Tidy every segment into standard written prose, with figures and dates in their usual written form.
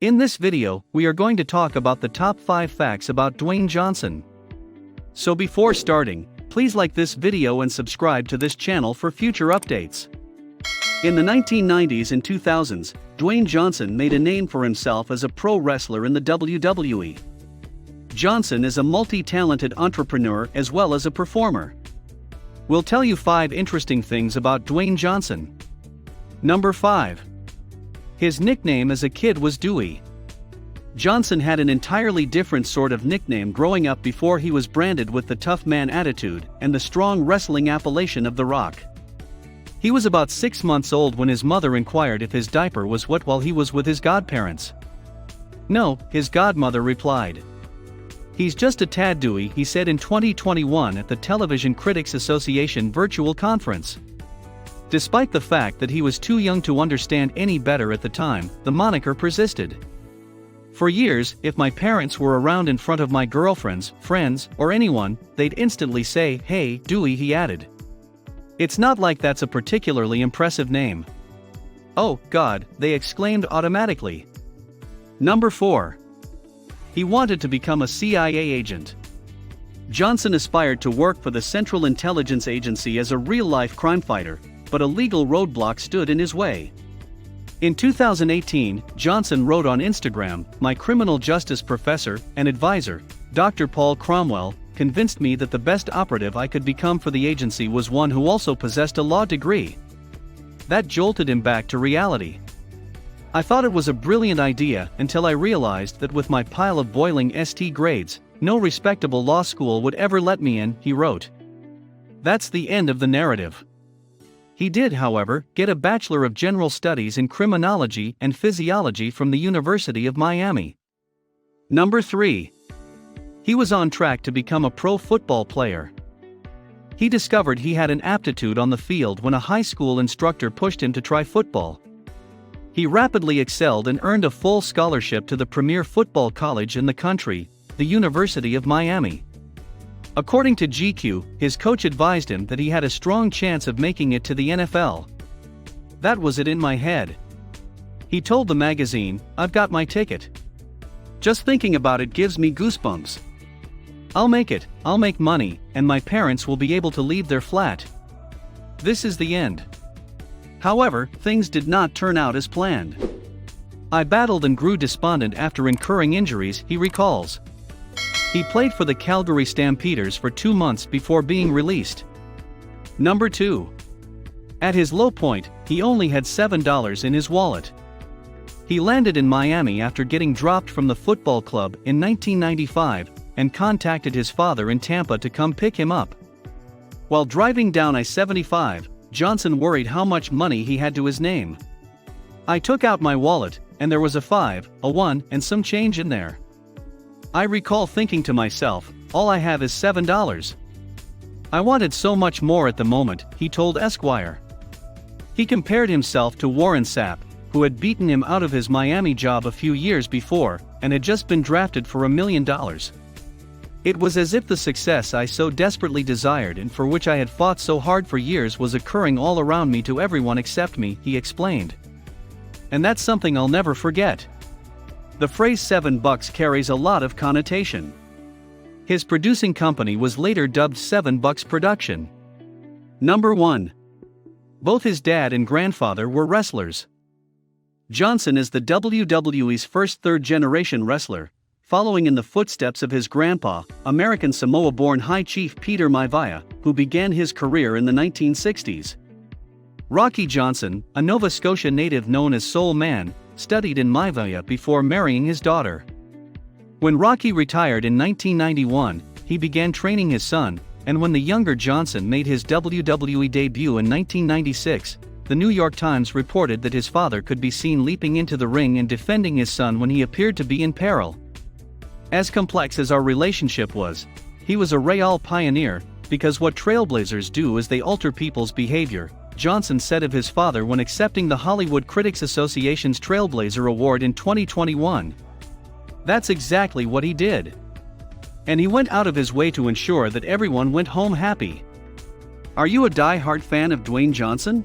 In this video, we are going to talk about the top 5 facts about Dwayne Johnson. So before starting, please like this video and subscribe to this channel for future updates. In the 1990s and 2000s, Dwayne Johnson made a name for himself as a pro wrestler in the WWE. Johnson is a multi-talented entrepreneur as well as a performer. We'll tell you 5 interesting things about Dwayne Johnson. Number 5. His nickname as a kid was Dewey. Johnson had an entirely different sort of nickname growing up before he was branded with the tough man attitude and the strong wrestling appellation of The Rock. He was about 6 months old when his mother inquired if his diaper was wet while he was with his godparents. No, his godmother replied. "He's just a tad Dewey," he said in 2021 at the Television Critics Association virtual conference. Despite the fact that he was too young to understand any better at the time, the moniker persisted. "For years, if my parents were around in front of my girlfriends, friends, or anyone, they'd instantly say, 'Hey, Dewey,'" he added. "It's not like that's a particularly impressive name." "Oh, God," they exclaimed automatically. Number 4. He wanted to become a CIA agent. Johnson aspired to work for the Central Intelligence Agency as a real-life crime fighter, but a legal roadblock stood in his way. In 2018, Johnson wrote on Instagram, "My criminal justice professor and advisor, Dr. Paul Cromwell, convinced me that the best operative I could become for the agency was one who also possessed a law degree." That jolted him back to reality. "I thought it was a brilliant idea until I realized that with my pile of boiling ST grades, no respectable law school would ever let me in," he wrote. That's the end of the narrative. He did, however, get a Bachelor of General Studies in Criminology and Physiology from the University of Miami. Number 3. He was on track to become a pro football player. He discovered he had an aptitude on the field when a high school instructor pushed him to try football. He rapidly excelled and earned a full scholarship to the premier football college in the country, the University of Miami. According to GQ, his coach advised him that he had a strong chance of making it to the NFL. "That was it in my head," he told the magazine. "I've got my ticket. Just thinking about it gives me goosebumps. I'll make it, I'll make money, and my parents will be able to leave their flat. This is the end." However, things did not turn out as planned. "I battled and grew despondent after incurring injuries," he recalls. He played for the Calgary Stampeders for 2 months before being released. Number 2. At his low point, he only had $7 in his wallet. He landed in Miami after getting dropped from the football club in 1995 and contacted his father in Tampa to come pick him up. While driving down I-75, Johnson worried how much money he had to his name. "I took out my wallet, and there was a 5, a 1, and some change in there. I recall thinking to myself, all I have is $7. I wanted so much more at the moment," he told Esquire. He compared himself to Warren Sapp, who had beaten him out of his Miami job a few years before, and had just been drafted for $1 million. "It was as if the success I so desperately desired and for which I had fought so hard for years was occurring all around me to everyone except me," he explained. And that's something I'll never forget. The phrase $7 carries a lot of connotation. His producing company was later dubbed $7 Production. Number 1. Both his dad and grandfather were wrestlers. Johnson is the WWE's first third-generation wrestler, following in the footsteps of his grandpa, American Samoa-born High Chief Peter Maivia, who began his career in the 1960s. Rocky Johnson, a Nova Scotia native known as Soul Man, studied in Maivia before marrying his daughter. When Rocky retired in 1991, he began training his son, and when the younger Johnson made his WWE debut in 1996, the New York Times reported that his father could be seen leaping into the ring and defending his son when he appeared to be in peril. "As complex as our relationship was, he was a real pioneer, because what trailblazers do is they alter people's behavior," Johnson said of his father when accepting the Hollywood Critics Association's Trailblazer Award in 2021. That's exactly what he did. And he went out of his way to ensure that everyone went home happy. Are you a die-hard fan of Dwayne Johnson?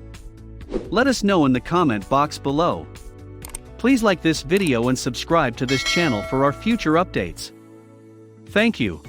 Let us know in the comment box below. Please like this video and subscribe to this channel for our future updates. Thank you.